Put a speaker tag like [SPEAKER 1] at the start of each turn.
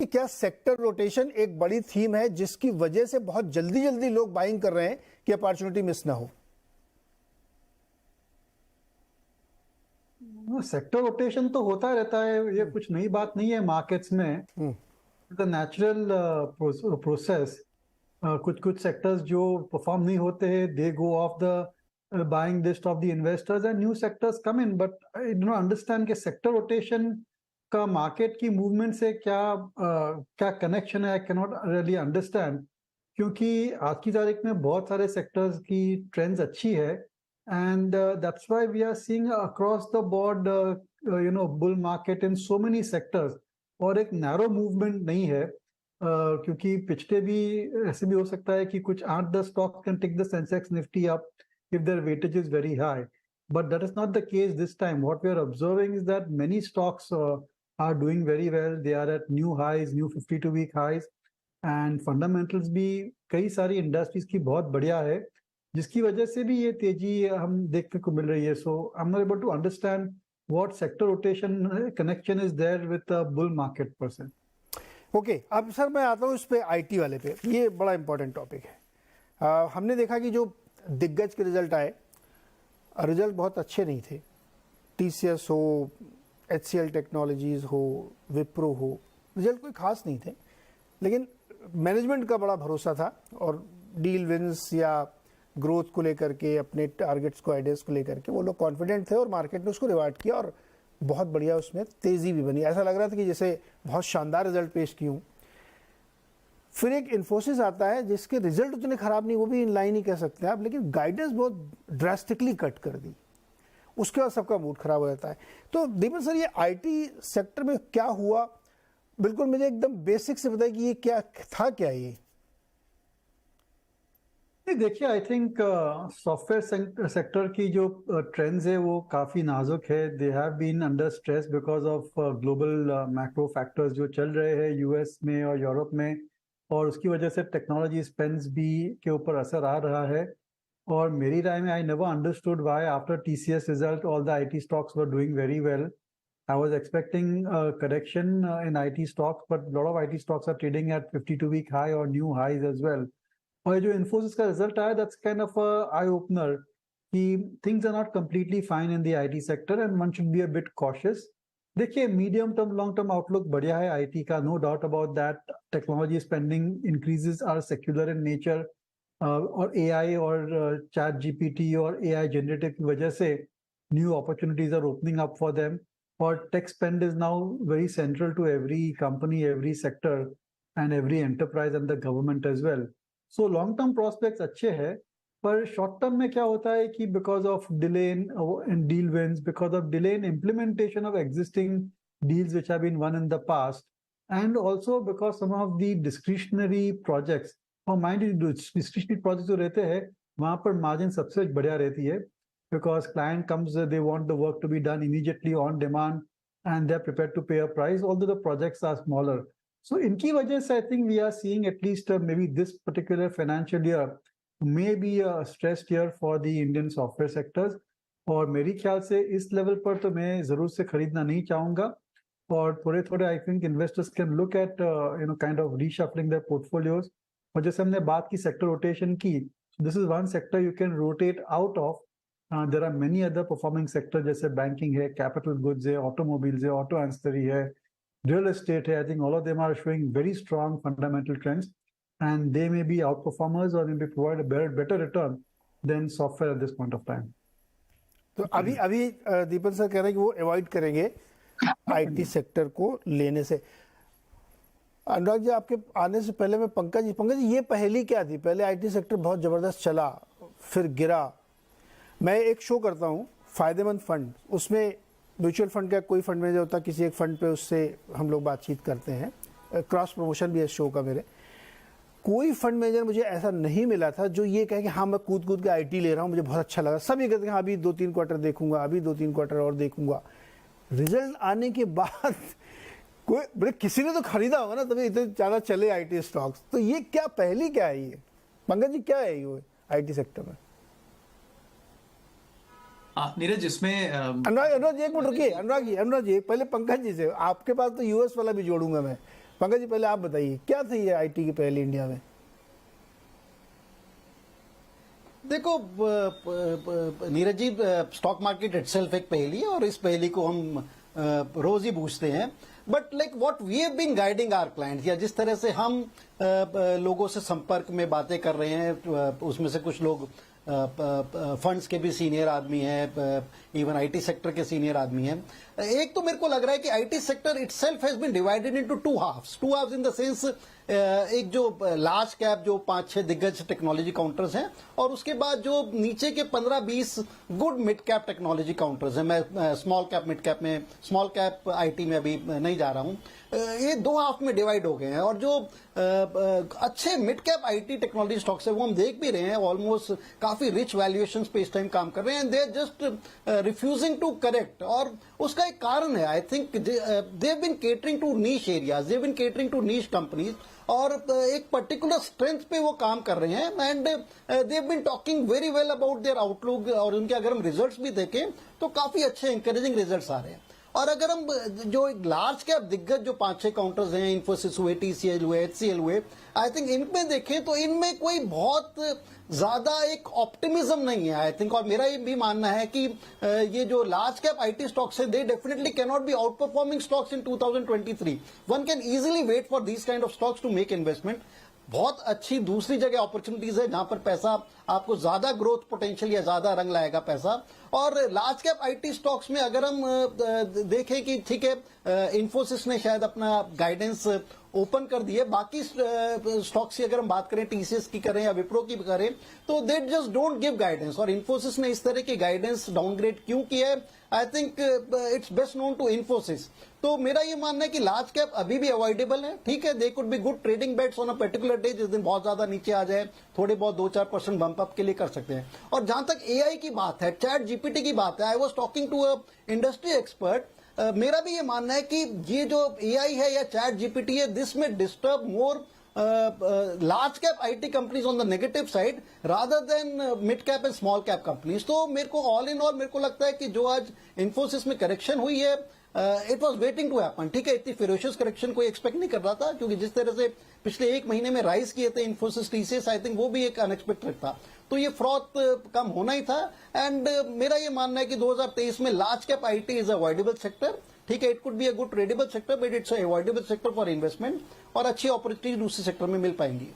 [SPEAKER 1] कि क्या sector rotation एक बड़ी थीम है जिसकी वजह से बहुत जल्दी जल्दी लोग बाइंग कर रहे हैं कि अपॉर्चुनिटी मिस ना हो?
[SPEAKER 2] सेक्टर रोटेशन तो होता रहता है, ये कुछ नई बात नहीं है मार्केट्स में। The natural process. कुछ कुछ सेक्टर्स जो परफॉर्म नहीं होते हैं, they go off the buying list of the investors and new sectors come in. But I do not understand कि सेक्टर रोटेशन का मार्केट की मूवमेंट से क्या कनेक्शन है। I can not really understand, क्योंकि आज की तारीख में बहुत सारे सेक्टर्स की ट्रेंड्स अच्छी है, and that's why we are seeing across the board bull market in so many sectors, और एक नैरो मूवमेंट नहीं है। क्योंकि पिछले भी ऐसे भी हो सकता है कि कुछ 8-10 stocks can take the Sensex Nifty up if their weightage is very high, but that is not the case this time. What we are observing is that many stocks are doing very well. They are at new highs, new 52-week highs, and fundamentals भी कई सारी industries की बहुत बढ़िया है, जिसकी वजह से भी ये तेजी हम देखने को मिल रही है। So I am not able to understand what sector rotation connection is there with bull market person.
[SPEAKER 1] Okay, अब सर मैं आता हूँ इस पे, आईटी वाले पे। ये बड़ा इंपॉर्टेंट टॉपिक है। हमने देखा कि जो दिग्गज के रिजल्ट आए, रिजल्ट बहुत अच्छे नहीं थे। टीसीएस हो, एचसीएल टेक्नोलॉजीज हो, विप्रो हो, रिजल्ट कोई खास नहीं थे, लेकिन मैनेजमेंट का बड़ा भरोसा था और डील विंस या ग्रोथ को लेकर के, अपने टारगेट्स को, आइडियाज़ को लेकर के वो लोग कॉन्फिडेंट थे और मार्केट ने उसको रिवार्ड किया और बहुत बढ़िया उसमें तेज़ी भी बनी। ऐसा लग रहा था कि जैसे बहुत शानदार रिजल्ट पेश की हूँ। फिर एक इन्फोसिस आता है जिसके रिजल्ट उतने ख़राब नहीं, वो भी इन लाइन ही कह सकते हैं आप, लेकिन गाइडेंस बहुत ड्रास्टिकली कट कर दी। उसके बाद सबका मूड खराब हो जाता है। तो दीपक सर, ये आईटी सेक्टर में क्या हुआ, बिल्कुल मुझे एकदम बेसिक से बताइए कि ये क्या था, क्या ये?
[SPEAKER 2] देखिए, आई थिंक सॉफ्टवेयर सेक्टर की जो ट्रेंड्स है वो काफ़ी नाजुक है। They have been under stress because of global macro factors जो चल रहे हैं यूएस में और यूरोप में, और उसकी वजह से टेक्नोलॉजी स्पेंड्स भी के ऊपर असर आ रहा है। और मेरी राय में, I never understood why after TCS result all the IT stocks were doing very well. I was expecting a correction in IT stocks, but a lot of IT stocks are trading at 52-week high or new highs as well. और जो इन्फोसिस का result आया, that's kind of a eye opener कि things are not completely fine in the IT sector and one should be a bit cautious. देखिए, medium term long term outlook बढ़िया है IT का, no doubt about that. Technology spending increases are secular in nature, और AI और chat GPT और AI generative की वजह से new opportunities are opening up for them. और tech spend is now very central to every company, every sector and every enterprise and the government as well. So long term prospects अच्छे हैं, पर short term में क्या होता है कि because of delay in deal wins, because of delay in implementation of existing deals which have been won in the past, and also because some of the discretionary projects, और mind discretionary projects जो रहते हैं वहां पर margin सबसे बढ़िया रहती है, because client comes, they want the work to be done immediately on demand and they're prepared to pay a price, although the projects are smaller. So इनकी वजह से I think we are seeing at least maybe this particular financial year may be a stressed year for the Indian software sectors. और मेरी ख्याल से इस level पर तो मैं जरूर से खरीदना नहीं चाहूंगा, और थोड़े थोड़े I think investors can look at kind of reshuffling their portfolios. और जैसे हमने बात की सेक्टर रोटेशन की, this is one sector you can rotate out of. There are many other performing sectors जैसे बैंकिंग है, कैपिटल गुड्स है, automobiles है, ऑटो एंसिलरी है, रियल एस्टेट है। I think all of them are showing very strong fundamental trends and they may be outperformers और may be provide a better return than software at this point of time.
[SPEAKER 1] तो अभी दीपक sir कह रहे हैं कि वो avoid करेंगे IT sector को लेने से। अनुराग जी, आपके आने से पहले मैं पंकज जी, ये पहली क्या थी? पहले आईटी सेक्टर बहुत ज़बरदस्त चला, फिर गिरा। मैं एक शो करता हूँ फ़ायदेमंद फंड, उसमें म्यूचुअल फंड का कोई फंड मैनेजर होता है, किसी एक फंड पे उससे हम लोग बातचीत करते हैं, क्रॉस प्रमोशन भी है शो का मेरे। कोई फंड मैनेजर मुझे ऐसा नहीं मिला था जो ये कहे कि हाँ मैं कूद के आईटी ले रहा हूँ, मुझे बहुत अच्छा लगा। सब ये कहते हैं हाँ अभी 2-3 क्वार्टर देखूंगा, अभी 2-3 क्वार्टर और देखूंगा। रिजल्ट आने के बाद कोई बड़े किसी ने तो खरीदा होगा ना, तभी इतने ज़्यादा चले आईटी स्टॉक्स। तो ये क्या पहली क्या है ये पंकज जी, क्या है ये आईटी सेक्टर में?
[SPEAKER 3] नीरज, इसमें
[SPEAKER 1] अनुराग जी एक मिनट रुकिए। अनुराग जी पहले पंकज जी से, आपके पास तो यूएस वाला भी जोड़ूंगा मैं। पंकज जी पहले आप बताइए क्या थी ये आईटी की पहली इंडिया में?
[SPEAKER 3] देखो Neeraj ji, stock market itself एक पहेली है और इस पहेली को हम रोज ही पूछते हैं। But like what we have been guiding our clients, या जिस तरह से हम लोगों से संपर्क में बातें कर रहे हैं, उसमें से कुछ लोग फंड्स के भी सीनियर आदमी हैं, इवन आईटी सेक्टर के सीनियर आदमी हैं। एक तो मेरे को लग रहा है कि IT sector itself has been divided into two halves in the sense, एक जो लार्ज कैप जो 5-6 दिग्गज टेक्नोलॉजी काउंटर्स हैं, और उसके बाद जो नीचे के 15-20 good mid cap technology counters हैं। मैं स्मॉल कैप मिड कैप में, स्मॉल कैप आईटी में अभी नहीं जा रहा हूं। ये दो हाफ में डिवाइड हो गए हैं, और जो अच्छे mid cap IT technology stocks है वो हम देख भी रहे हैं, ऑलमोस्ट काफी रिच वैल्यूएशंस पे इस टाइम काम कर रहे हैं, and they are just refusing to correct. और उसका एक कारण है, I think they have been catering to niche areas, they have been catering to niche companies, और एक पर्टिकुलर स्ट्रेंथ पे वो काम कर रहे हैं, and they have been talking very well about their outlook. और उनके अगर हम रिजल्ट्स भी देखें तो काफी अच्छे एनकरेजिंग रिजल्ट्स आ रहे हैं। और अगर हम जो एक लार्ज कैप दिग्गज जो 5-6 काउंटर्स हैं, इन्फोसिस हुए, टीसीएल हुए, एचसीएल हुए, आई थिंक इनमें देखें तो इनमें कोई बहुत ज्यादा एक ऑप्टिमिज्म नहीं है आई थिंक। और मेरा ये भी मानना है कि ये जो लार्ज कैप आईटी स्टॉक्स है, they definitely can not be outperforming stocks in 2023। One can easily wait for these kind of stocks to make investment. बहुत अच्छी दूसरी जगह अपॉर्चुनिटीज है जहां पर पैसा आपको ज्यादा ग्रोथ पोटेंशियल या ज्यादा रंग लाएगा पैसा। और लार्ज कैप आईटी स्टॉक्स में अगर हम देखें कि ठीक है, इन्फोसिस ने शायद अपना गाइडेंस ओपन कर दिए, बाकी स्टॉक्स की अगर हम बात करें, टीसीएस की करें या विप्रो की करें, तो they just don't give guidance. और इन्फोसिस ने इस तरह की गाइडेंस डाउनग्रेड क्यों किया है, I think it's best known to Infosys. तो मेरा ये मानना है कि लार्ज कैप अभी भी अवॉइडेबल है, ठीक है, they could be good trading bets on a particular day, जिस दिन बहुत ज्यादा नीचे आ जाए, थोड़े बहुत 2-4% बम्प अप के लिए कर सकते हैं। और जहां तक एआई की बात है, चैट जीपीटी की बात है, I was talking to a industry expert, मेरा भी ये मानना है कि ये जो एआई है या चैट जीपीटी है, दिस में disturb more large cap IT companies on the negative side rather than mid cap and small cap companies। तो मेरे को ऑल इन ऑल मेरे को लगता है कि जो आज इन्फोसिस में करेक्शन हुई है, it was waiting to happen, ठीक है। इतनी फिरोशियस करेक्शन कोई एक्सपेक्ट नहीं कर रहा था, क्योंकि जिस तरह से पिछले एक महीने में राइज किए थे इन्फोसिस टीसीएस, आई थिंक वो भी एक अनएक्सपेक्टेड था। तो ये फ्रॉथ कम होना ही था। एंड मेरा ये मानना है कि 2023 में large cap IT is avoidable sector, ठीक है। It could be a good tradable sector, but it's avoidable sector for investment, और अच्छी अपॉर्चुनिटी दूसरे सेक्टर में मिल पाएंगी।